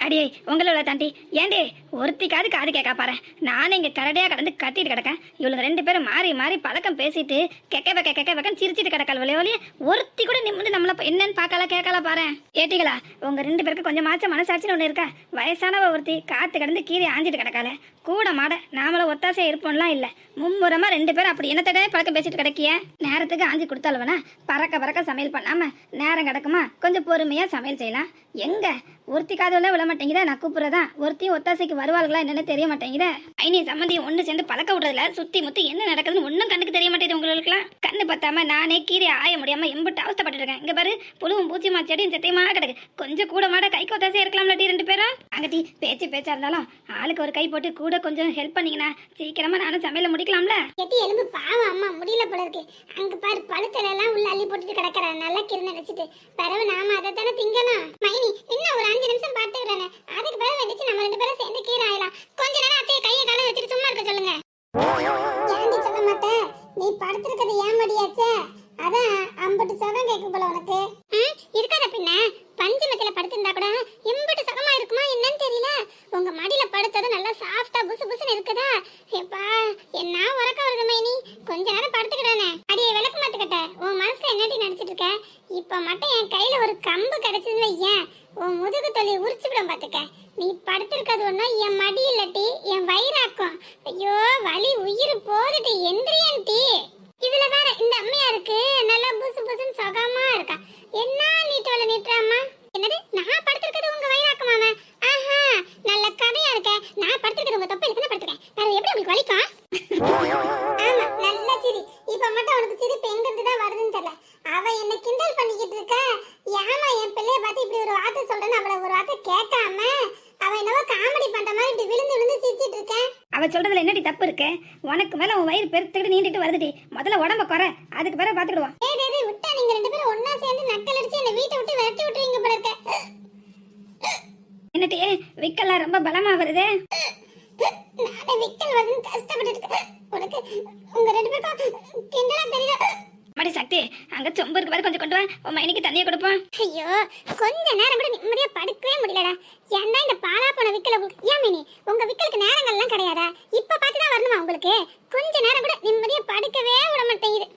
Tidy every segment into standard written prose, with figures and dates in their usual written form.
அடியே உங்களோட தாண்டி ஏண்டி ஒருத்திக்காது காது கேட்கா பாரு. நானும் இங்க கரடியா கடந்து கத்திட்டு கிடக்கேன். இவளுங்க 2 பேரும் மாறி மாறி பழக்கம் பேசிட்டு கெக்க சிரிச்சிட்டு கிடக்கால் வழியே ஒருத்தி கூட நிமிந்து நம்மள என்னன்னு பார்க்கல கேட்கல பாரு. ஏட்டிகளா உங்க 2 பேருக்கு கொஞ்சமாச்சும் மனசாட்சின்னு ஒண்ணு இருக்கா? வயசானவ ஒருத்தி காத்து கடந்து கீழே ஆஞ்சிட்டு கிடக்கால கூட மாட நாமளும் ஒத்தாசையா இருப்போம்லாம் இல்ல. மும்முரமா 2 பேரும் அப்படி என்னத்தடே பழக்கம் பேசிட்டு கிடக்கிய. நேரத்துக்கு ஆஞ்சி கொடுத்தாலுவனா பறக்க சமையல் பண்ணாம நேரம் கிடக்குமா? கொஞ்சம் பொறுமையா சமையல் செய்யலாம். எங்க ஒருத்தி காதுல விழ மாட்டேங்குதா? நான் கூப்பிடுறதா ஒருத்தி ஒத்தாசைக்கு வருவார்களா என்னன்னு தெரிய மாட்டேங்குதா? ஐனி சம்மந்தி ஒண்ணு சேர்ந்து பழக்க விடுறதுல சுத்தி முத்தி என்ன நடக்குதுன்னு ஒன்னும் கண்ணுக்கு தெரிய மாட்டேங்குது உங்களுக்குலாம். கண்ணு பத்தாம நானே கீரை ஆய முடியாம எம்பிட்டு அவஸ்தப்பட்டு இருக்கேன். இங்க பாரு புழுவும் பூச்சிமா செடியும் சத்தியமா கிடக்கு. கொஞ்சம் கூட மாட கைக்கு ஒத்தாசையா இருக்கலாம்ல 2 பேரும். அங்கட்டி பேச்சா இருந்தாலும் ஆளுக்கு ஒரு கை போட்டு கூட கொஞ்சம் ஹெல்ப் பண்ணீங்கன்னா சீக்கிரமா நானும் சமையல முடிக்கலாம்ல. கெட்டி எலும்பு பாவம் அம்மா முடியல போல இருக்கு. அங்க பாரு பழுத்தல எல்லாம் உள்ள அள்ளி போட்டுட்டு கிடக்குற நல்லா கிரு நினைச்சிட்டு பிறகு நாம அதை தானே திங்கணும். மைனி இன்னும் ஒரு 5 நிமிஷம் பார்த்துக்கிறேன். அதுக்கு பிறகு வெடிச்சு நம்ம 2 பேரும் சேர்ந்து கீரை ஆயிலாம். கொஞ்ச நேரம் அத்தையை கையை காலை வச்சுட்டு சும்மா இருக்க சொல்லுங்க. ஏன்டி சொல்ல மாட்டேன்? நீ படுத்திருக்கிறது ஏன் மடியாச்சே? அதான் அம்பட்டு சுகம் கேட்கும் போல உனக்கு. இருக்காத பின்ன பஞ்சு மெத்தில படுத்திருந்தா கூட எம்பட்டு சுகமா இருக்குமா என்னன்னு தெரியல. உங்க மடியில படுத்தது நல்லா சாஃப்டா புசுன்னு இருக்குதா? எப்பா என்ன உறக்க வருது மைனி. கொஞ்ச நேரம் படுத்துக்கிட்டானே. அடியே விளக்கு மாட்டுக்கிட்ட உன் மனசுல என்னடி நினைச்சிட்டு இருக்க? இப்ப மட்டும் என் கையில ஒரு கம்பு கிடைச்சதுல ஏன் உன் முதுகு தொல்லையை உரிச்சுவிடும் பாத்துக்க. நீ படுத்திருக்கிறது ஒன்னும் என் மடி இல்லட்டி என் வயிறாக்கும். ஐயோ வலி உயிர் போதுட்டு எந்திரியன் டீ. இதுல வேற இந்த அம்மையாருக்கு நல்லா புசுன்னு சுகமா இருக்கா. என்ன நீட்டோல நீட்டுறாமா? என்னது நான் படுத்திருக்கிறது உங்க வயிறாக்குமாமா? ஆஹா நல்ல கதையா இருக்க. நான் படுத்திருக்கிறது உங்க தொப்பையில தானே படுத்துறேன். அது எப்படி உங்களுக்கு வலிக்கும்? ஆமா நல்ல சிரி. இப்ப மட்டும் அவனுக்கு சிரிப்பு எங்க இருந்து தான் வருதுன்னு தெரியல. அவ என்ன கிண்டல் பண்ணிக்கிட்டு இருக்க. ஏமா என் பிள்ளைய பார்த்து இப்படி ஒரு வார்த்தை சொல்றேன்னு அவளை ஒரு வார்த்தை கேட்காம அவ என்னவோ காமெடி பண்ற மாதிரி இப்படி விழுந்து சிரிச்சிட்டு இருக்க. அவ சொல்றதுல என்னடி தப்பு இருக்கு? உனக்கு மேல உன் வயிறு பெருத்துக்கிட்டு நீண்டிட்டு வருதுடி. முதல்ல உடம்ப குறை, அதுக்கு பிறகு பாத்துக்கிடுவோம். ஏய் விட்டா நீங்க 2 பேரும் ஒண்ணா சேர்ந்து நக்கல் அடிச்சு என்ன வீட்டை விட்டு விரட்டி விட்டுறீங்க போல இருக்க. என்னடி விக்கெல்லாம் ரொம்ப பலமா வருது? நானே விக்கல் வருதுன்னு கஷ்டப்பட்டு இருக்கேன். உனக்கு உங்க 2 பேருக்கும் கிண்டலா தெரியல. மடி சக்தி அங்க சொம்பு இருக்கு பாரு, கொஞ்சம் கொண்டு வா. உன் மைனிக்கு தண்ணியை கொடுப்போம். ஐயோ கொஞ்ச நேரம் கூட நிம்மதியா படுக்கவே முடியலடா. ஏன்டா இந்த பாலா போன விக்கல உங்களுக்கு? ஏன் மைனி உங்க விக்கலுக்கு நேரங்கள்லாம் கிடையாதா? இப்ப பார்த்துதான் வரணுமா உங்களுக்கு? கொஞ்ச நேரம் கூட நிம்மதியா படுக்கவே விட மாட்டேங்குது.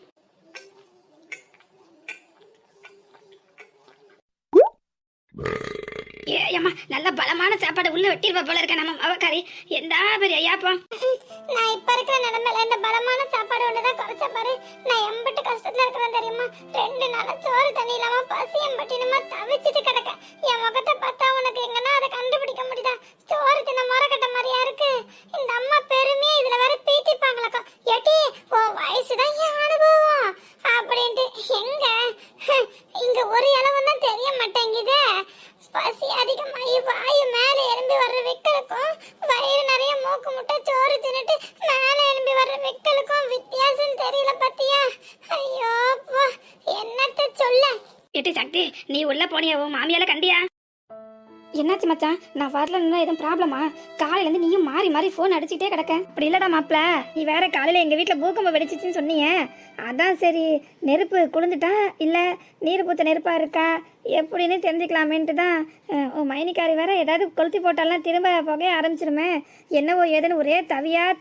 ஏம்மா நல்ல பலமான சாப்பாடு உள்ள வெட்டிருப்பா போல இருக்க நம்ம அவக்காரி. எந்த பெரிய ஐயாப்பம். நான் இப்ப இருக்கிற நிலைமையில இந்த பலமான சாப்பாடு ஒண்ணுதான் குறைச்ச பாரு. நான் எம்பிட்டு கஷ்டத்துல இருக்கிறேன் தெரியுமா? 2 நாளா சோறு தண்ணி இல்லாம பசி எம்பட்டினுமா தவிச்சிட்டு கிடக்க. என் முகத்தை பார்த்தா உனக்கு எங்கன்னா அதை கண்டுபிடிக்க முடியுதா? சோறு தின்ன முறக்கட்ட மாதிரியா இருக்கு. இந்த அம்மா பெருமையா இதுல வேற பீத்திப்பாங்களாக்கா. ஏட்டி உன் வயசுதான் என் அனுபவம் அப்படின்ட்டு எங்க இங்க ஒரு இளவும் தான் தெரிய மாட்டேங்குதே. பசி அதிகமாகி வாயு மேலே எழும்பி வர்ற விக்கலுக்கும் வயிறு நிறைய மூக்கு முட்டை சோறு தின்னுட்டு மேலே எழும்பி வர்ற விக்கலுக்கும் வித்தியாசம் தெரியல பத்தியா? ஐயோ என்னத்த சொல்ல. எட்டி சக்தி நீ உள்ள போனியா? உன் மாமியால கண்டியா? என்னாச்சு மச்சான்? நான் வரலன்னா எதுவும் ப்ராப்ளமா? காலையில இருந்து நீயும் மாறி மாறி போன் அடிச்சுட்டே கிடக்க. அப்படி இல்லடா மாப்பிள, நீ வேற காலையில எங்க வீட்டுல பூகம்பம் வெடிச்சிச்சுன்னு சொன்னீங்க. அதான் சரி நெருப்பு குளிந்துட்டா இல்ல நீர் பூத்த நெருப்பா இருக்கா எப்படின்னு தெரிஞ்சுக்கலாமேன்ட்டு தான். உன் மைனிக்காரி வேற ஏதாவது கொளுத்தி போட்டாலாம் திரும்ப புகைய ஆரம்பிச்சிருமே. என்னவோ ஏதுன்னு ஒரே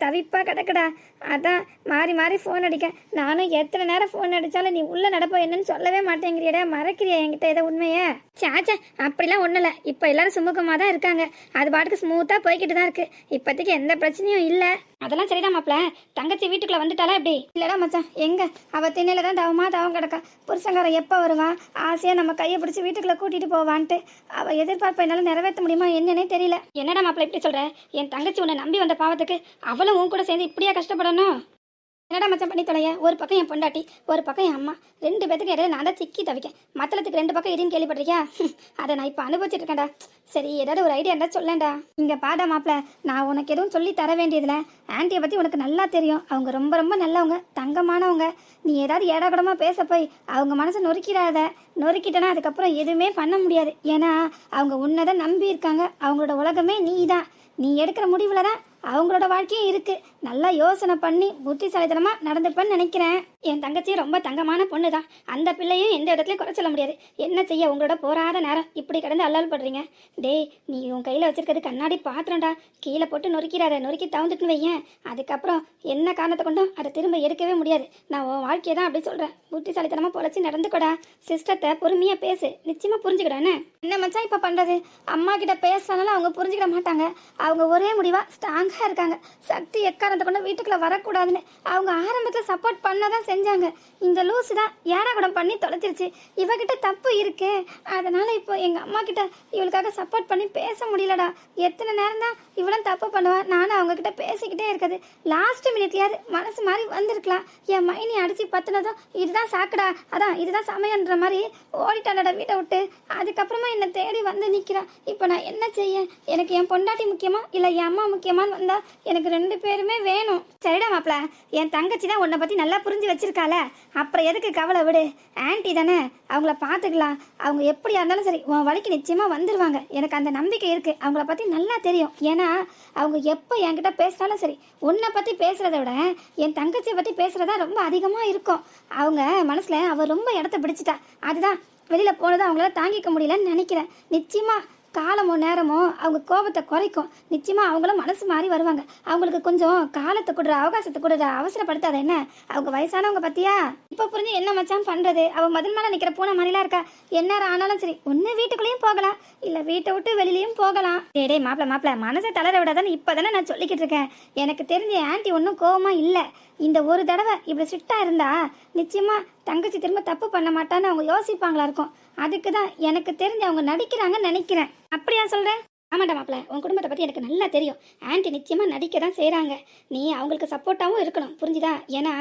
தவிப்பா கிடக்குடா. அதான் மாறி மாறி ஃபோன் அடிக்க. நானும் எத்தனை நேரம் ஃபோன் அடித்தாலும் நீ உள்ளே நடப்போ என்னன்னு சொல்லவே மாட்டேங்கிறியடா. மறக்கிறியா என்கிட்ட ஏதோ உண்மையே? சாச்சா அப்படிலாம் ஒன்றும் இல்லை. இப்போ எல்லாரும் சுமூகமாக தான் இருக்காங்க. அது பாட்டுக்கு ஸ்மூத்தாக போய்கிட்டு தான் இருக்குது. இப்போதைக்கு எந்த பிரச்சனையும் இல்லை. அதெல்லாம் சரிடா மாப்பிள. தங்கச்சி வீட்டுக்குள்ளே வந்துட்டாலா எப்படி? இல்லைடா மச்சான், எங்கே அவள் திண்ணையில தான் தவம் கிடக்கா. புருஷங்காரன் எப்போ வருவான் ஆசையாக நம்ம கையை பிடிச்சி வீட்டுக்குள்ளே கூட்டிகிட்டு போவான்ட்டு அவள் எதிர்பார்ப்பை என்னால் நிறைவேற்ற முடியுமா என்னன்னே தெரியல. என்னடா மாப்பிள இப்படி சொல்கிற? என் தங்கச்சி உன்னை நம்பி வந்த பாவத்துக்கு அவளும் உன் கூட சேர்ந்து இப்படியா கஷ்டப்படணும்? என்னடா மச்சான் பண்ணி தொலைய? ஒரு பக்கம் என் பொண்டாட்டி, ஒரு பக்கம் என் அம்மா, 2 பேத்துக்கு இடையில நான் தான் சிக்கி தவிக்கேன். மத்தளத்துக்கு 2 பக்கம் இடின்னு கேள்விப்பட்டிருக்கியா? அதை நான் இப்போ அனுபவிச்சுட்டு இருக்கேன்டா. சரி ஏதாவது ஒரு ஐடியா இருந்தா சொல்லேன்டா. இங்க பாடா மாப்பிள, நான் உனக்கு எதுவும் சொல்லி தர வேண்டியதுல. ஆன்ட்டியை பத்தி உனக்கு நல்லா தெரியும். அவங்க ரொம்ப ரொம்ப நல்லவங்க, தங்கமானவங்க. நீ ஏதாவது ஏடாகூடமா பேச போய் அவங்க மனசை நொறுக்கிடாத. நொறுக்கிட்டனா அதுக்கப்புறம் எதுவுமே பண்ண முடியாது. ஏன்னா அவங்க உன்னதான் நம்பி இருக்காங்க. அவங்களோட உலகமே நீ தான். நீ எடுக்கிற முடிவுல தான் அவங்களோட வாழ்க்கையும் இருக்கு. நல்லா யோசனை பண்ணி புத்திசாலித்தனமா நடந்துப்பேன்னு நினைக்கிறேன். என் தங்கச்சி ரொம்ப தங்கமான பொண்ணு தான். அந்த பிள்ளையும் எந்த இடத்துலையும் குறை சொல்ல முடியாது. என்ன செய்ய, உங்களோட போராத நேரம் இப்படி கிடந்து அல்லல் படுறீங்க. டேய், நீ உன் கையில் வச்சிருக்கிறது கண்ணாடி பாத்திரம்டா. கீழே போட்டு நொறுக்கிறார, நொறுக்கி தவுந்துட்டுன்னு வையேன். அதுக்கப்புறம் என்ன காரணத்தை கொண்டும் அதை திரும்ப எடுக்கவே முடியாது. நான் உன் வாழ்க்கையை தான் அப்படி சொல்கிறேன். புத்திசாலித்தனமாக பொழைச்சி நடந்துக்கூடா. சிஸ்டர்கிட்ட பொறுமையாக பேசு, நிச்சயமாக புரிஞ்சுக்கிடானே. என்ன மச்சான் இப்போ பண்ணுறது? அம்மா கிட்ட பேசுறதுனால அவங்க புரிஞ்சுக்கிட மாட்டாங்க. அவங்க ஒரே முடிவாக ஸ்ட்ராங்காக இருக்காங்க. சக்தி எக்காரணத்தை கொண்டு வீட்டுக்குள்ளே வரக்கூடாதுன்னு அவங்க ஆரம்பத்தில் சப்போர்ட் பண்ண தான் செஞ்சாங்க. இந்த லூசு தான் ஏடாகுடம் பண்ணி தொலைச்சிருச்சு. இவகிட்ட தப்பு இருக்கு. அதனால இப்போ எங்கள் அம்மா கிட்ட இவளுக்காக சப்போர்ட் பண்ணி பேச முடியலடா. எத்தனை நேரம் தான் இவ்வளோ தப்பு பண்ணுவா. நானும் அவங்க கிட்ட பேசிக்கிட்டே இருக்குது. லாஸ்ட் மினிட்லயாவது மனசு மாதிரி வந்திருக்கலாம். என் மைனி அடிச்சு பத்துனதும் இதுதான் சாக்குடா, அதான் இதுதான் சமையன்ற மாதிரி ஓடிட்டாளடா வீட்டை விட்டு. அதுக்கப்புறமா என்னை தேடி வந்து நிற்கிறா. இப்போ நான் என்ன செய்ய? எனக்கு என் பொண்டாட்டி முக்கியமா இல்லை என் அம்மா முக்கியமான்னு வந்தா எனக்கு 2 பேருமே வேணும். சரிடா மாப்பிள, என் தங்கச்சி தான் உன்னை பற்றி நல்லா புரிஞ்சு வச்சிருக்காள. அப்புறம் எதுக்கு கவலை, விடு. ஆன்ட்டி தானே, அவங்கள பார்த்துக்கலாம். அவங்க எப்படியா இருந்தாலும் சரி உன் வழிக்கு நிச்சயமாக வந்துடுவாங்க. எனக்கு அந்த நம்பிக்கை இருக்குது. அவங்கள பற்றி நல்லா தெரியும். ஏன்னா அவங்க எப்போ என்கிட்ட பேசுனாலும் சரி உன்னை பற்றி பேசுகிறத விட என் தங்கச்சியை பற்றி பேசுகிறதா ரொம்ப அதிகமாக இருக்கும். அவங்க மனசில் அவள் ரொம்ப இடத்த பிடிச்சிட்டா. அதுதான் வெளியில் போனதை அவங்களால தாங்கிக்க முடியலன்னு நினைக்கிறேன். நிச்சயமாக காலமோ நேரமோ அவங்க கோபத்தை குறைக்கும். நிச்சயமா அவங்களும் மனசு மாறி வருவாங்க. அவங்களுக்கு கொஞ்சம் காலத்தை கொடுற, அவகாசத்தை கொடுற, அவசரப்படுத்தாத. என்ன அவங்க வயசானவங்க பத்தியா? இப்ப புரிஞ்சு என்ன மச்சான் பண்றது? அவ மதில் மேல நிக்கிற பூனை மாதிரிலாம் இருக்கா. என்ன ஆனாலும் சரி ஒன்னு வீட்டுக்குள்ளேயும் போகலாம், இல்ல வீட்டை விட்டு வெளியிலயும் போகலாம். டேய் மாப்பிள மனசை தளர விடாதான்னு இப்பதானே நான் சொல்லிக்கிட்டு இருக்கேன். எனக்கு தெரிஞ்ச ஆன்ட்டி ஒன்றும் கோவமா இல்லை. இந்த ஒரு தடவை இப்படி ஸ்ட்ரிக்டா இருந்தா நிச்சயமா தங்கச்சி திரும்ப தப்பு பண்ண மாட்டான்னு அவங்க யோசிப்பாங்களா இருக்கும். அதுக்கு தான் எனக்கு தெரிஞ்சு அவங்க நடிக்கிறாங்கன்னு நினைக்கிறேன். அப்படியா சொல்கிறேன்? ஆமாண்டா மாப்பிள்ள, உன் குடும்பத்தை பற்றி எனக்கு நல்லா தெரியும். ஆன்ட்டி நிச்சயமாக நடிக்க தான் செய்கிறாங்க. நீ அவங்களுக்கு சப்போர்ட்டாகவும் இருக்கணும், புரிஞ்சுதா? ஏன்னா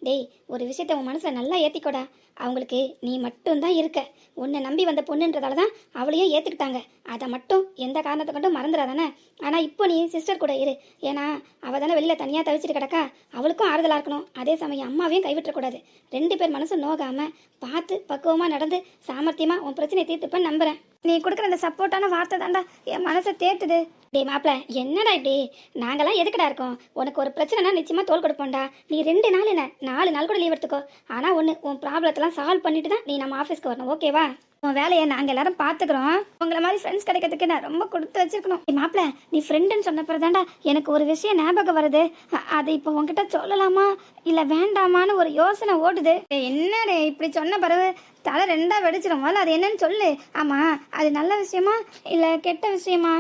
டேய், ஒரு விஷயத்த உன் மனசில் நல்லா ஏற்றிக்கோடா. அவங்களுக்கு நீ மட்டும்தான் இருக்க. உன்னை நம்பி வந்த பொண்ணுன்றதால தான் அவளையும் ஏற்றுக்கிட்டாங்க. அதை மட்டும் எந்த காரணத்தை கொண்டும் மறந்துடாதானே. ஆனால் இப்போ நீ சிஸ்டர் கூட இரு. ஏன்னா அவள் தானே வெளியில் தனியாக தவிச்சிட்டு கிடக்கா. அவளுக்கும் ஆறுதலாக இருக்கணும். அதே சமயம் அம்மாவையும் கைவிட்டக்கூடாது. 2 பேர் மனசும் நோகாமல் பார்த்து பக்குவமாக நடந்து சாமர்த்தியமாக உன் பிரச்சனையை தீர்த்துப்பேன்னு நம்புகிறேன். நீ கொடுக்குற அந்த சப்போர்ட்டான வார்த்தை தாண்டா என் மனசை தேத்துது. டே மாப்பிள்ள, என்னடா இப்படி? நாங்களாம் எதுக்கடா இருக்கோம்? உனக்கு ஒரு பிரச்சனைனா நிச்சயமாக தோல் கொடுப்போம்டா. நீ 2 நாள் என்ன 4 நாள் கூட லீவ் எடுத்துக்கோ. ஆனால் ஒன்று, உன் ப்ராப்ளத்தெல்லாம் சால்வ் பண்ணிட்டு தான் நீ நம்ம ஆஃபீஸ்க்கு வரணும், ஓகேவா? உன் வேலையை நாங்கள் எல்லாரும் பார்த்துக்குறோம். உங்களை மாதிரி ஃப்ரெண்ட்ஸ் கிடைக்கிறதுக்கு நான் ரொம்ப கொடுத்து வச்சிருக்கணும். மாப்பிள்ள, நீ ஃப்ரெண்டுன்னு சொன்ன பிறதாண்டா எனக்கு ஒரு விஷயம் ஞாபகம் வருது. அது இப்போ உங்ககிட்ட சொல்லலாமா இல்லை வேண்டாமான்னு ஒரு யோசனை ஓடுது. என்னடே இப்படி சொன்ன பிறகு தலை 2ஆ வெடிச்சிடும். அது என்னன்னு சொல்லு. ஆமாம், அது நல்ல விஷயமா இல்லை கெட்ட விஷயமா?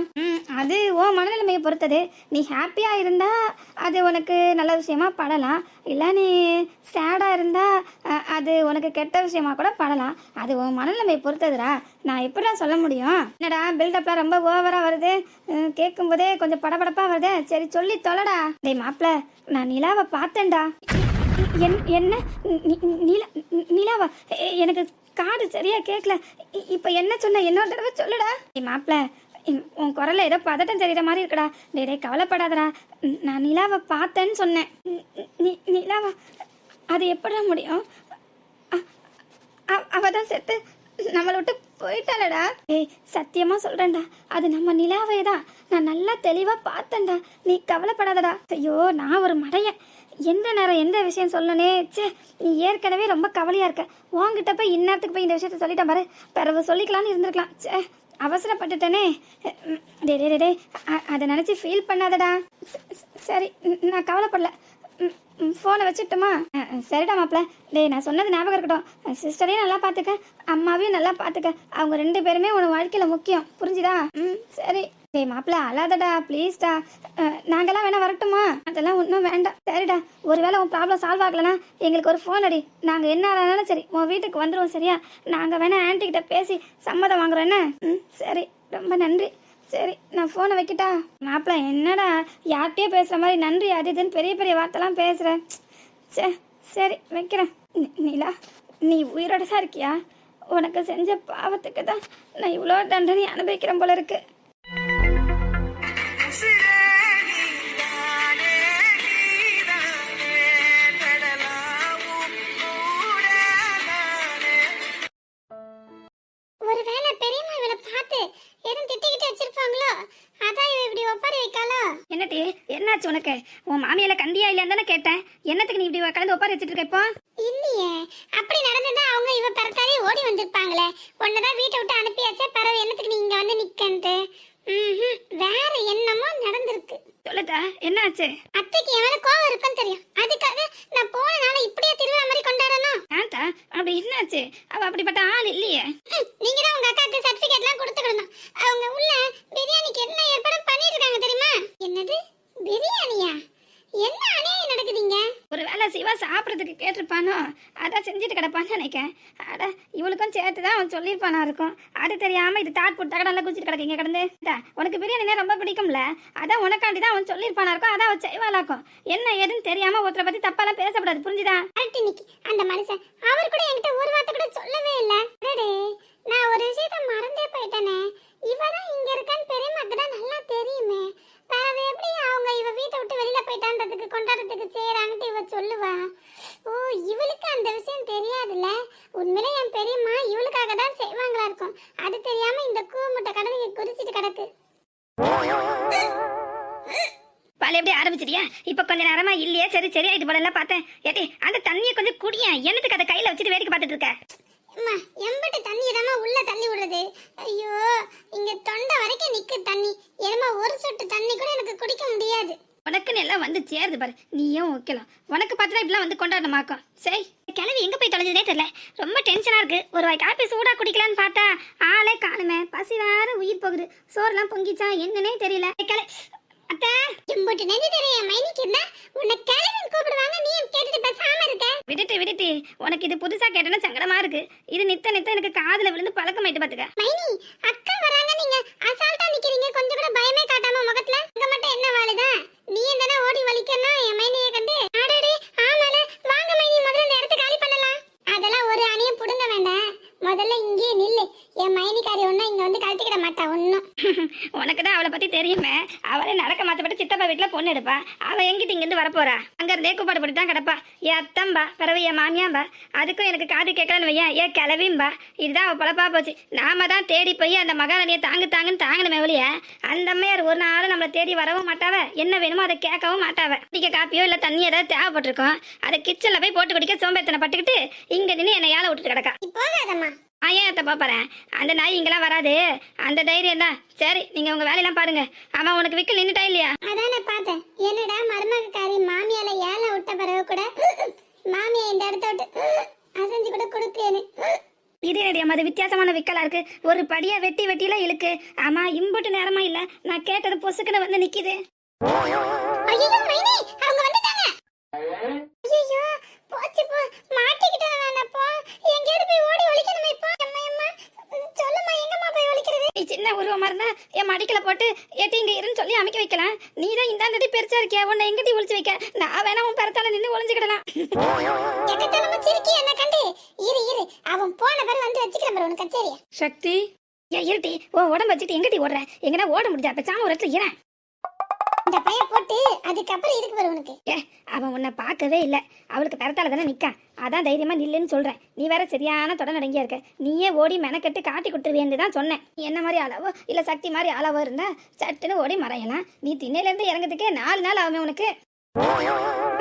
அது ஓ மனநிலைமையை பொறுத்தது. நீ ஹாப்பியாக இருந்தா அது உனக்கு நல்ல விஷயமா படலாம். இல்லை நீ சேடாக இருந்தா அது உனக்கு கெட்ட விஷயமா கூட படலாம். அது உன் மனநிலைமையை பொறுத்ததுடா. நான் எப்படிடா சொல்ல முடியும்? என்னடா பில்டப்லாம் ரொம்ப ஓவராக வருது, கேட்கும் போதே கொஞ்சம் படபடப்பாக வருது. சரி சொல்லி தொலைடா. டேய் மாப்பிள்ள, நான் நிலாவை பார்த்தேன்டா. என்ன நிலாவா? எனக்கு காது சரியா கேட்கல. இப்போ என்ன சொன்ன? இன்னொரு தடவை சொல்லுடா. மாப்பிள்ள, உன் குரல்ல ஏதோ பதட்டம் தெரியுற மாதிரி இருக்குடா. டே கவலைப்படாதடா. நான் நிலாவை பார்த்தேன்னு சொன்னேன். நிலாவா? அது எப்படா முடியும்? அவதான் செத்து நம்மளை விட்டு போயிட்டாளடா. ஏய் சத்தியமா சொல்றேன்டா, அது நம்ம நிலாவே தான். நான் நல்லா தெளிவா பார்த்தேன்டா. நீ கவலைப்படாதடா. ஐயோ, நான் ஒரு மடையன். எந்த நேரம் எந்த விஷயம் சொல்லனே. சே, நீ ஏற்கனவே ரொம்ப கவலையா இருக்க. உன்கிட்ட போய் இந்நேரத்துக்கு போய் இந்த விஷயத்த சொல்லிட்டேன் பாரு. பிறகு சொல்லிக்கலான்னு இருந்திருக்கலாம். சே, அவசரப்பட்டுட்டேனே. டே அதை நினச்சி ஃபீல் பண்ணாதடா. சரி, நான் கவலைப்படல. ஃபோனை வச்சுட்டோமா? சரிடா மாப்பிள்ள. டே, நான் சொன்னது ஞாபகம் இருக்கட்டும். சிஸ்டரையும் நல்லா பார்த்துக்க, அம்மாவையும் நல்லா பார்த்துக்க. அவங்க 2 பேருமே உன் வாழ்க்கையில் முக்கியம், புரிஞ்சுதா? சரி. டே மாப்பிள்ள, அழாதடா ப்ளீஸ்டா. நாங்கெல்லாம் வேணா வரட்டுமா? அதெல்லாம் ஒன்றும் வேண்டாம். சரிடா, ஒருவேளை உன் ப்ராப்ளம் சால்வ் ஆகலைன்னா எங்களுக்கு ஒரு ஃபோன் அடி. நாங்கள் என்ன ஆனாலும் சரி உன் வீட்டுக்கு வந்துடுவோம், சரியா? நாங்கள் வேணா ஆன்ட்டிக்கிட்ட பேசி சம்மதம் வாங்குறோம். என்ன? சரி, ரொம்ப நன்றி. சரி, நான் ஃபோனை வைக்கிட்டா? மாப்பிள்ள, என்னடா யார்கிட்டயே பேசுகிற மாதிரி நன்றி அது இதுன்னு பெரிய பெரிய வார்த்தைலாம் பேசுகிறேன். சரி வைக்கிறேன். நீலா, நீ உயிரோட தான் இருக்கியா? உனக்கு செஞ்ச பாவத்துக்கு தான் நான் இவ்வளோ தண்டனை அனுபவிக்கிறேன் போல இருக்கு. ஒருவேளை பெரியம்மா இவளை பார்த்து எதுவும் திட்டிக்கிட்டு வச்சிருப்பாங்களோ, அதான் இவ இப்படி ஒப்பாரி வைக்காளோ? என்ன என்னடி என்னாச்சு உனக்கு? உன் மாமியால கண்டியா இல்லையான்னு தானே கேட்டேன். என்னத்துக்கு நீ இப்படி கலந்து ஒப்பாரி வச்சுட்டு இருக்க இப்போ? இல்லையே, அப்படி நடந்ததா அவங்க இவ பரத்தாலே ஓடி வந்திருப்பாங்களே. உன்னதான் வீட்டை விட்டு அனுப்பியாச்சே, பரவ என்னத்துக்கு நீ இங்க வந்து நிக்கன்ட்டு. வேற என்னமோ நடந்திருக்கு. சொல்லுதா, என்னாச்சு? அத்தைக்கு என் மேல கோவம் இருக்குன்னு தெரியும். அதுக்காக நான் போன நாள இப்படியே திருவிழா மாதிரி கொண்டாடணும். ஏன்டா அப்படி என்னாச்சு? அவ அப்படிப்பட்ட ஆள் இல்லையே. நீங்க தான் உங்க அக்காக்கு சர்டிபிகேட்லாம் கொடுத்துக்கணும். அவங்க உள்ள பிரியாணிக்கு என்ன ஏற்பாடு பண்ணிட்டு இருக்காங்க தெரியுமா? என்னது பிரியாணியா? என்ன அநியாயம் நடக்குதுங்க? ஒருவேளை சிவா சாப்பிட்றதுக்கு கேட்டிருப்பானோ, அதான் செஞ்சுட்டு கிடப்பான்னு நினைக்கேன். அட இவளுக்கும் சேர்த்து தான் அவன் சொல்லியிருப்பானா இருக்கும். அது தெரியாம இது தாட் போட்டு நல்லா குச்சிட்டு கிடக்கீங்க கிடந்து. உனக்கு பிரியாணினா ரொம்ப பிடிக்கும்ல, அதான் உனக்காண்டி தான் அவன் சொல்லியிருப்பானா இருக்கும். அதான் அவன் செய்வாளாக்கும். என்ன ஏதுன்னு தெரியாம ஒருத்தரை பத்தி தப்பாலாம் பேசக்கூடாது, புரிஞ்சுதா? அந்த மனுஷன் அவர் கூட என்கிட்ட ஒரு வார்த்தை கூட சொல்லவே இல்ல. நான் ஒரு விஷயத்த மறந்தே போயிட்டேனே. இவதான் இங்க இருக்கான்னு பெரியம்மாக்கு தான் நல்லா தெரியுமே. வேற எப்படி அவங்க இவ வீட்டை விட்டு வெளியில போயிட்டான்றதுக்கு கொண்டாடுறதுக்கு செய்யறாங்கன்னு இவ சொல்லுவா? ஓ, இவளுக்கு அந்த விஷயம் தெரியாதுல்ல. உண்மையிலே என் பெரியம்மா இவளுக்காக தான் செய்வாங்களா இருக்கும். அது தெரியாம இந்த கூமுட்டை கடனை குறிச்சிட்டு கிடக்கு. பால் எப்படி ஆரம்பிச்சிட்டியா? இப்ப கொஞ்ச நேரமா இல்லையே. சரி சரி ஆயிட்டு போல பார்த்தேன். ஏடி அந்த தண்ணியை கொஞ்சம் குடியா. என்னத்துக்கு அதை கையில வச்சுட்டு வேடிக்கை பார்த்துட்டு இருக்க? அம்மா, எம்பட்டு தண்ணி தாமா உள்ள தள்ளி விடுறது. ஐயோ, இங்க தொண்டை வரைக்கும் நிக்கு தண்ணி. ஏமா ஒரு சொட்டு தண்ணி கூட எனக்கு குடிக்க முடியாது. உனக்குன்னு எல்லாம் வந்து சேருது பாரு. நீயும் ஓகேலாம். உனக்கு பார்த்துதான் இப்படிலாம் வந்து கொண்டாடமாக்கும். சரி, கிளவி எங்க போய் தொலைஞ்சதே தெரியல. ரொம்ப டென்ஷனா இருக்கு. ஒரு வாய் காப்பி சூடா குடிக்கலான்னு பார்த்தா ஆளே காணுமே. பசி வேற உயிர் போகுது. சோறுலாம் பொங்கிச்சா என்னன்னே தெரியல. அத்தை, எம்பட்டு நெஞ்சு தெரியும் மைனிக்கு இருந்தா உன்னை கிளவின்னு கூப்பிடுவாங்க. நீ கேட்டுட்டு பேசாம இருக்க. விடுட்டு உனக்கு இது புதுசா கேட்டனா சங்கடமா இருக்கு. இது நித்த எனக்கு காதுல விழுந்து பழக்கமாயிட்டு பாத்துக்க. மைனி, அக்கா வராங்க, நீங்க அசால்ட்டா நிக்கிறீங்க. கொஞ்சம் கூட பயமே காட்டாம முகத்துல. இங்க மட்டும் என்ன வாழுதா? நீ தானே ஓடி வலிக்கணும் என் மைனியை கண்டு. ஆடாடே, ஆமால. வாங்க மைனி, முதல்ல இந்த இடத்த காலி பண்ணலாம். அதெல்லாம் ஒரு அணியும் புடுங்க வேண்டாம். முதல்ல இங்கே நில்லு. என் மைனிக்காரி ஒன்னும் இங்க வந்து கழட்டிக்கிட மாட்டா ஒன்னும். உனக்கு தான் அவளை பத்தி தெரியுமே. அவளே நடக்க மாத்தப்பட்டு சித்தப்பா வீட்டுல பொண்ணு எடுப்பா. அவ எங்கிட்ட இங்க இருந்து வரப்போறா. அங்க இருந்தே கூப்பாடு போட்டு தான் கிடப்பா. என் அத்தம்பா, பிறவு என் மாமியாம்பா. அதுக்கும் எனக்கு காது கேட்கலன்னு வையன். ஏன் கிளவிம்பா. இதுதான் அவ பழப்பா போச்சு. நாம தான் தேடி போய் அந்த மகாராணியை தாங்குன்னு தாங்கணுமே ஒழிய அந்த அம்மையார் ஒரு நாளும் நம்மளை தேடி வரவும் மாட்டாவ. என்ன வேணுமோ அதை கேட்கவும் மாட்டாவ. குடிக்க காப்பியோ இல்ல தண்ணி ஏதாவது தேவைப்பட்டிருக்கோம். அதை கிச்சன்ல போய் போட்டு குடிக்க சோம்பேத்தனை பட்டுக்கிட்டு இங்க நின்று என்னை ஏழை விட்டுட்டு கிடக்கா. போகாதம்மா. ஏத்த பாப்பறேன். அந்த நாய் இங்கெல்லாம் வராது. அந்த தைரியம் தான். சரி, நீங்க உங்க வேலையெல்லாம் பாருங்க. அவன் உனக்கு விக்கல் நின்னுட்டா இல்லையா? அதானே பார்த்தேன். என்னடா மருமகக்காரி மாமியால ஏழை விட்ட பிறகு கூட மாமியா இந்த இடத்த விட்டு அசைஞ்சு கூட கொடுக்கேன்னு. இது என்னடி அது வித்தியாசமான விக்கலா இருக்கு. ஒரு படியா வெட்டில இழுக்கு. ஆமா, இம்புட்டு நேரமா இல்ல. நான் கேட்டது பொசுக்குன்னு வந்து நிக்குது. ஐயோ மைனி, அவங்க வந்துட்டாங்க. ஐயோ, போச்சு போ. மாட்டிக்கிட்டேன் நான். அப்போ எங்கேயாவது போய் ஓடி ஒளிக்கணுமே இப்போ. அம்மா, சொல்லுமா, எங்கம்மா போய் ஒளிக்கிறது? நீ சின்ன உருவமா இருந்தா என் மடிக்கல போட்டு ஏட்டி இங்க இருன்னு சொல்லி அமைக்க வைக்கலாம். நீ தான் இந்த பெருசா இருக்கியா. உன்னை எங்கிட்ட ஒளிச்சு வைக்க? நான் வேணா உன் பரத்தால நின்று ஒளிஞ்சுக்கிடலாம். எக்கத்தனமா சிரிக்கி என்ன கண்டு. இரு, அவன் போன பிறகு வந்து வச்சுக்கிறேன் பாரு உனக்கு கச்சேரியா. சக்தி, ஏன் இருட்டி உடம்பு வச்சுட்டு எங்கிட்டி ஓடுற? எங்கன்னா ஓட முடிஞ்சா பேசாம ஒரு இடத்துல ஏன் இந்த பைய போட்டு அதுக்கப்புறம் இருக்கு பாரு உனக்கு. அவன் உன்னை பார்க்கவே இல்லை. அவளுக்கு பிறத்தால தானே நிற்கான். அதான் தைரியமா நில்லுன்னு சொல்றேன். நீ வேற சரியான தொட நடங்கியா இருக்க. நீயே ஓடி மெனக்கெட்டு காட்டி கொடுத்துருவேன்னு தான் சொன்னேன். நீ என்ன மாதிரி அளவோ இல்ல சக்தி மாதிரி அளவோ இருந்தா சட்டுன்னு ஓடி மறையலாம். நீ திண்ணையில இருந்து இறங்கிறதுக்கே 4 நாள் ஆகுமே உனக்கு.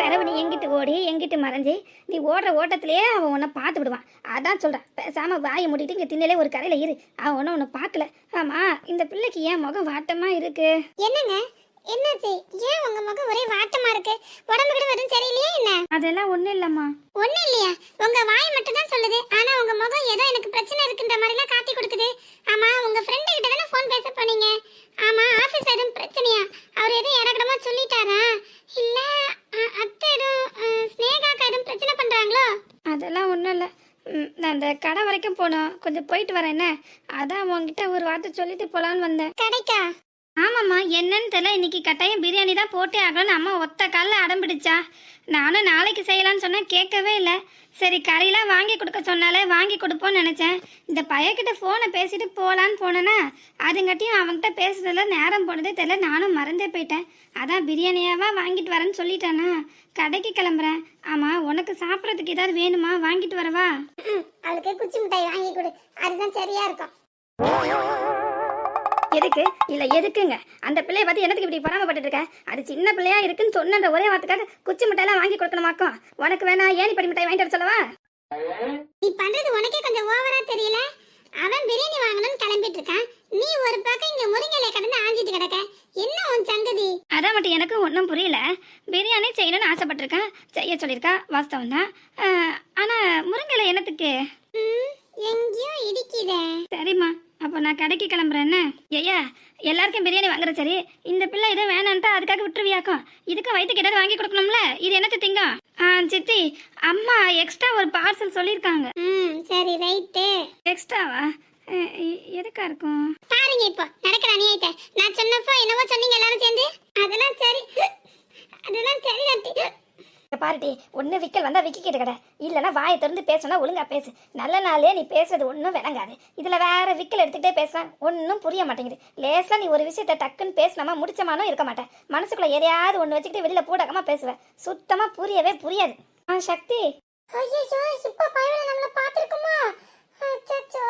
பிறகு நீ எங்கிட்டு ஓடி எங்கிட்டு மறைஞ்சி நீ ஓடுற ஓட்டத்திலேயே அவன் உன்னை பார்த்து விடுவான். அதான் சொல்றான், பேசாம வாயை மூட்டிட்டு இங்க திண்ணையிலே ஒரு கரையில இரு. அவன் ஒன்னும் உன்னை பார்க்கல. ஆமா, இந்த பிள்ளைக்கு ஏன் முகம் வாட்டமா இருக்கு? என்னங்க என்னாச்சு? ஏன் உங்க முகம் ஒரே வாட்டமா இருக்கு? உடம்பு கிட்ட எதுவும் சரியில்லையா என்ன? அதெல்லாம் ஒண்ணும் இல்லம்மா. ஒண்ணும் இல்லையா? உங்க வாய் மட்டும் தான் சொல்லுது. ஆனா உங்க முகம் ஏதோ எனக்கு பிரச்சனை இருக்குன்ற மாதிரி எல்லாம் காட்டி கொடுக்குது. ஆமா, உங்க ஃப்ரெண்ட் கிட்ட தானே ஃபோன் பேச போனீங்க. ஆமா, ஆபீஸ்ல எதுவும் பிரச்சனையா? அவர் எதுவும் இறக்கடமா சொல்லிட்டாரா? இல்ல அத்தை எதுவும் ஸ்னேகாக்கா எதுவும் பிரச்சனை பண்றாங்களோ? அதெல்லாம் ஒண்ணும் இல்ல. நான் அந்த கடை வரைக்கும் போனோம். கொஞ்சம் போயிட்டு வரேன். என்ன அதான் உங்ககிட்ட ஒரு வார்த்தை சொல்லிட்டு போலான்னு வந்தேன். கடைக்கா? ஆமாம்மா, என்னன்னு தெரியல. இன்னைக்கு கட்டாயம் பிரியாணி தான் போட்டே ஆகணும்னு அம்மா ஒத்த காலில் அடம் பிடிச்சா. நானும் நாளைக்கு செய்யலான்னு சொன்னேன், கேட்கவே இல்லை. சரி, கறியெல்லாம் வாங்கி கொடுக்க சொன்னாலே வாங்கி கொடுப்போன்னு நினச்சேன். இந்த பையன்கிட்ட ஃபோனை பேசிட்டு போகலான்னு போனேன்னா அதுங்காட்டியும் அவன்கிட்ட பேசுறதுல நேரம் போனதே தெரியல. நானும் மறந்தே போயிட்டேன். அதான் பிரியாணியாவா வாங்கிட்டு வரேன்னு சொல்லிட்டானா. கடைக்கு கிளம்புறேன். ஆமாம், உனக்கு சாப்பிட்றதுக்கு ஏதாவது வேணுமா? வாங்கிட்டு வரவா? அவளுக்கு குச்சி மிட்டாய் வாங்கி கொடு, அதுதான் சரியா இருக்கும். எதுக்கு இல்ல எதுக்குங்க அந்த பிள்ளைய பார்த்து எனக்கு இப்படி பராமப்பட்டு இருக்க? அது சின்ன பிள்ளையா இருக்குன்னு சொன்ன அந்த ஒரே வார்த்தைக்காக குச்சி மிட்டாயெல்லாம் வாங்கி கொடுக்கணுமாக்கும். உனக்கு வேணா ஏனி படி மிட்டாய் வாங்கிட்டு வர சொல்லவா? நீ பண்றது உனக்கே கொஞ்சம் ஓவரா தெரியல? அவன் பிரியாணி வாங்கணும்னு கிளம்பிட்டு இருக்கான், நீ ஒரு பக்கம் இங்க முருங்கையில கடந்து ஆஞ்சிட்டு கிடக்க. என்ன உன் சங்கதி? அதான் மட்டும் எனக்கு ஒன்றும் புரியல. பிரியாணி செய்யணும்னு ஆசைப்பட்டிருக்கேன், செய்ய சொல்லியிருக்கா, வாஸ்தவம் தான். ஆனா முருங்கையில என்னத்துக்கு? எங்கேயோ இடிக்குதே. சரிம்மா, அப்போ நான் கடைக்கு கிளம்புறேன். என்ன ஐயா, எல்லாருக்கும் பிரியாணி வாங்குற சரி, இந்த பிள்ளை எதுவும் வேணான்ட்டா அதுக்காக விட்டுருவியாக்கும். இதுக்கும் வயிற்றுக்கு ஏதாவது வாங்கி கொடுக்கணும்ல, இது என்னத்து திங்க? சித்தி, அம்மா எக்ஸ்ட்ரா ஒரு பார்சல் சொல்லியிருக்காங்க. சரி ரைட்டு. எக்ஸ்ட்ராவா? எதுக்கா இருக்கும் பாருங்க இப்போ நடக்கிற அநியாயத்தை. நான் சொன்னப்போ என்னவோ சொன்னீங்க எல்லாரும் சேர்ந்து. அதெல்லாம் சரி, அதெல்லாம் சரி நட்டி. பாருட்டி, ஒன்று விக்கல் வந்தால் விக்கிக்கிட்டு கடை, இல்லைன்னா வாயை திறந்து பேசுனா ஒழுங்கா பேசு. நல்ல நாளே நீ பேசுறது ஒன்றும் விளங்காது. இதில் வேற விக்கல் எடுத்துக்கிட்டே பேசுனா ஒன்றும் புரிய மாட்டேங்குது. லேசில் நீ ஒரு விஷயத்த டக்குன்னு பேசினாமா முடிச்சமானோ இருக்க மாட்டேன். மனசுக்குள்ள எதையாவது ஒன்று வச்சுக்கிட்டு வெளியில் பூடகமாக பேசுவேன். சுத்தமாக புரியவே புரியாது. சக்தி, ஐயோ இப்போ பயவில் நம்மள பார்த்துருக்குமா? அச்சச்சோ,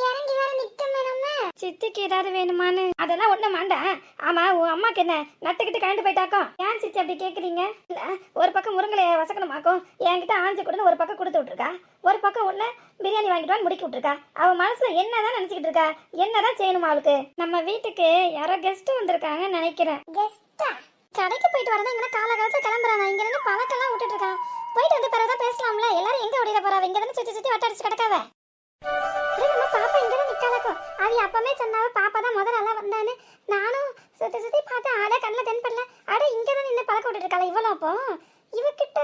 இறங்கி வேற நிக்கமே நம்ம. சித்திக்கு ஏதாவது வேணுமான்னு? அதெல்லாம் ஒண்ணும் வேண்டாம். ஆமா, உன் அம்மாக்கு என்ன நட்டுக்கிட்டு கழண்டு போயிட்டாக்கோ? ஏன் சித்தி அப்படி கேக்குறீங்க? இல்ல, ஒரு பக்கம் முருங்கலைய வசக்கணுமாக்கும், என்கிட்ட ஆஞ்சு கொடுன்னு ஒரு பக்கம் கொடுத்து விட்டுருக்கா, ஒரு பக்கம் ஒண்ணு பிரியாணி வாங்கிட்டு வந்து முடிக்க விட்டுருக்கா. அவ மனசுல என்னதான் நினைச்சுக்கிட்டு இருக்கா? என்னதான் செய்யணுமா அவளுக்கு? நம்ம வீட்டுக்கு யாரோ கெஸ்ட் வந்திருக்காங்கன்னு நினைக்கிறேன். கெஸ்டா? கடைக்கு போயிட்டு வரதான் இங்கே காலகாலத்துல கிளம்புறாங்க. இங்க இருந்து பழக்கெல்லாம் விட்டுட்டு இருக்கான். போயிட்டு வந்து பிறகுதான் பேசலாம்ல. எல்லாரும் எங்க ஓடிட போறாங்க? இங்க தானே சுத்தி சுத்தி வட்டடிச்சு கிடக்காத. பாப்பா இங்க தான் நிக்காதக்கும். அது அப்பமே சொன்னாவ பாப்பா தான் முதல்ல எல்லாம் வந்தானு. நானும் சுத்தி சுத்தி பார்த்தேன். ஆட கண்ணில் தென்படல. ஆட இங்க தான் நின்று பழக்க விட்டுட்டு இருக்காள இவ்வளோ. அப்போ இவகிட்ட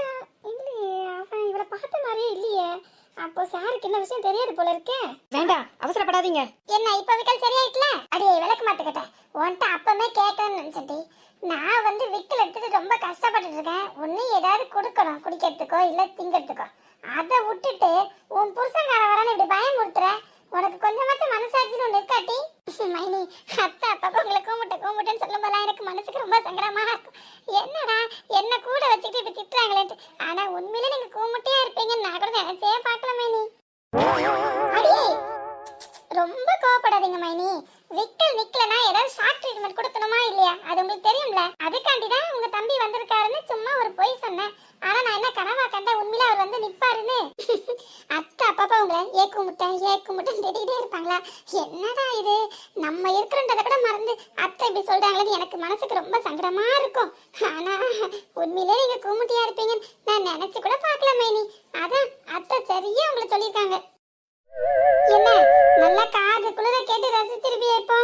இல்லையே, அவன் இவளை பார்த்த மாதிரியே இல்லையே. அப்போ சாருக்கு என்ன விஷயம் தெரியாது போல இருக்கே. வேண்டாம், அவசரப்படாதீங்க. என்ன இப்ப விக்கல் சரியாயிட்டல? அடியே விளக்கு மாத்துக்கிட்டேன். உன்கிட்ட அப்பமே கேட்கணும்னு நினைச்சிட்டி. நான் வந்து விக்கல் எடுத்துட்டு ரொம்ப கஷ்டப்பட்டுட்டு இருக்கேன். ஒண்ணு ஏதாவது கொடுக்கணும், குடிக்கிறதுக்கோ இல்ல திங்கிறதுக்கோ. அதை விட்டுட்டு உன் புருஷங்கார வரான்னு இப்படி பயமுறுத்துற. உனக்கு கொஞ்சமாச்சும் மனசாட்சின்னு ஒண்ணு இருக்காட்டி? மைனி, அத்தை அப்பப்ப உங்களை கூமுட்டேன்னு சொல்லும் போதெல்லாம் எனக்கு மனசுக்கு ரொம்ப சங்கடமா இருக்கும். என்னடா என்ன கூட வச்சுக்கிட்டு இப்படி திட்டுறாங்களேன்ட்டு. ஆனா உண்மையிலே நீங்க கூமுட்டையா இருப்பீங்கன்னு நான் கூட நினைச்சே பார்க்கல மைனி. அடியே, ரொம்ப கோவப்படாதீங்க மைனி. விக்கல் நிக்கலனா ஏதாவது ஷார்ட் ட்ரீட்மெண்ட் கொடுக்கணுமா இல்லையா? அது உங்களுக்கு தெரியும்ல. அதுக்காண்டி தான் உங்க தம்பி வந்திருக்காருன்னு சும்மா ஒரு பொய் சொன்னேன். ஆனா நான் என்ன கனவா கண்ட? உண்மையில அவர் வந்து நிப்பாருன்னு. அத்தை அப்பப்பா உங்களை ஏக்கு முட்டை திட்டிகிட்டே இருப்பாங்களா? என்னடா இது, நம்ம இருக்கிறன்றதை கூட மறந்து அத்தை இப்படி சொல்றாங்களே, எனக்கு மனசுக்கு ரொம்ப சங்கடமா இருக்கும். ஆனா உண்மையிலே நீங்க கூமுட்டியா இருப்பீங்கன்னு நான் நினைச்சு கூட பார்க்கல மைனி. அதான் அத்தை சரியா உங்களை சொல்லியிருக்காங்க. என்ன நல்லா காது குளிர கேட்டு ரசிச்சிருப்பியே இப்போ.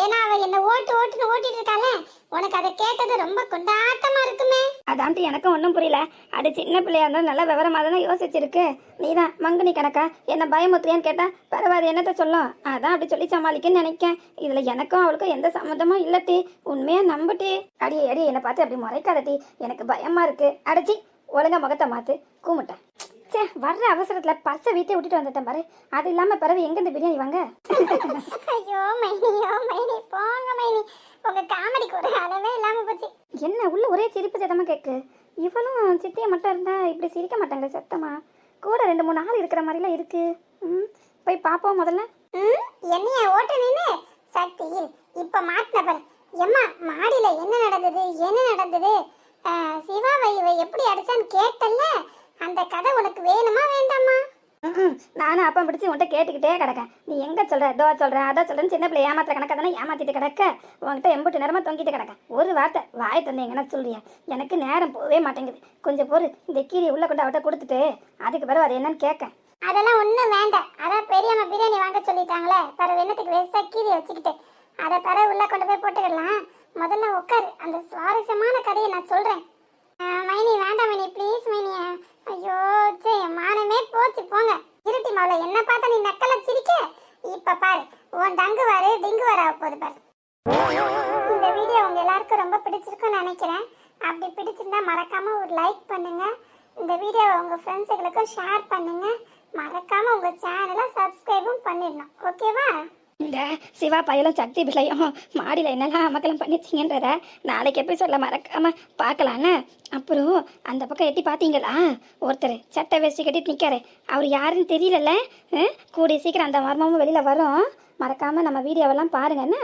ஏன்னா அவ என்ன ஓட்டுன்னு ஓட்டிட்டு இருக்கால, உனக்கு அதை கேட்டது ரொம்ப கொண்டாட்டமா இருக்குமே. அதான்ட்டு எனக்கும் ஒன்றும் புரியல. அது சின்ன பிள்ளையா இருந்தாலும் நல்ல விவரமாக தானே யோசிச்சிருக்கு. நீதான் மங்கனி கணக்கா என்ன பயமுத்தியான்னு கேட்டா பரவாயில்ல என்னத்த சொல்லும். அதான் அப்படி சொல்லி சமாளிக்கன்னு நினைக்கேன். இதுல எனக்கும் அவளுக்கும் எந்த சம்மந்தமும் இல்லட்டி. உண்மையா நம்பட்டி. அடி என்னை பார்த்து அப்படி முறைக்காதட்டி, எனக்கு பயமா இருக்கு. அடைச்சி ஒழுங்கா முகத்தை மாத்து, கூமுட்டேன். சே, வர்ற அவசரத்துல பர்ஸை வீட்டை விட்டுட்டு வந்துட்டேன் பாரு. அது இல்லாம பிறகு எங்க இந்த பிரியாணி வாங்க? ஐயோ மைனி போங்க மைனி, உங்க காமெடிக்கு ஒரு அளவே இல்லாம போச்சு. என்ன உள்ள ஒரே சிரிப்பு சத்தமா கேக்கு? இவளும் சித்திய மட்டும் இருந்தா இப்படி சிரிக்க மாட்டாங்க சத்தமா. கூட 2-3 ஆள் இருக்கிற மாதிரிலாம் இருக்கு. போய் பாப்போம் முதல்ல. என்னைய ஓட்ட நின்னு சக்தி இப்ப மாட்டின பாரு. எம்மா மாடியில என்ன நடந்தது? சிவாவை இவ எப்படி அடிச்சான்னு கேட்டல்ல, அந்த கதை உனக்கு வேணுமா வேண்டாமா? நானும் அப்பா பிடிச்சி உன்கிட்ட கேட்டுக்கிட்டே கிடக்கேன். நீ எங்க சொல்ற, இதோ சொல்றேன் அதை சொல்றேன்னு சின்ன பிள்ளை ஏமாத்துற கணக்கா தானே ஏமாத்திட்டு கிடக்க. உங்ககிட்ட எம்புட்டு நேரமா தொங்கிட்டு கிடக்கேன். ஒரு வார்த்தை வாயை தந்தீங்கன்னா சொல்றியா? எனக்கு நேரம் போவே மாட்டேங்குது. கொஞ்சம் பொறு, இந்த கீரையை உள்ள கொண்டு அவட்ட கொடுத்துட்டு அதுக்கு பிறகு அது என்னன்னு கேட்க. அதெல்லாம் ஒண்ணும் வேண்டாம். அதான் பெரியம்மா பிரியாணி வாங்க சொல்லிட்டாங்களே, பிறகு என்னத்துக்கு வேஸ்டா கீரையை வச்சுக்கிட்டு அதை பிறகு உள்ள கொண்டு போய் போட்டுக்கலாம். முதல்ல உட்காரு, அந்த சுவாரஸ்யமான கதையை நான் சொல்றேன். மைனி வேண்டாம் மைனி, ப்ளீஸ் மைனி. ஐயோ சே, மானமே போச்சு போங்க. இருட்டி மாவுல என்ன பார்த்தா நீ நக்கல சிரிக்க. இப்ப பாரு, உன் டிங்கு வர போகுது பாரு. இந்த வீடியோ உங்க எல்லாருக்கும் ரொம்ப பிடிச்சிருக்கும்னு நினைக்கிறேன். அப்படி பிடிச்சிருந்தா மறக்காம ஒரு லைக் பண்ணுங்க. இந்த வீடியோவை உங்க ஃப்ரெண்ட்ஸுகளுக்கும் ஷேர் பண்ணுங்க. மறக்காம உங்க சேனலை சப்ஸ்கிரைபும் பண்ணிடணும். ஓகேவா? இந்த சிவா பயலும் சக்தி பிள்ளையும் மாடியில் என்னெல்லாம் அமக்கலம் பண்ணிச்சிங்கன்றத நாளைக்கு எபிசோட்ல மறக்காம பார்க்கலான்னு. அப்புறம் அந்த பக்கம் எட்டி பார்த்தீங்களா, ஒருத்தர் சட்டை வேஷ்டி கட்டிட்டு நிற்காரு, அவர் யாருன்னு தெரியலல்ல. கூடிய சீக்கிரம் அந்த மர்மமும் வெளியில் வரும். மறக்காம நம்ம வீடியோவெல்லாம் பாருங்க என்ன.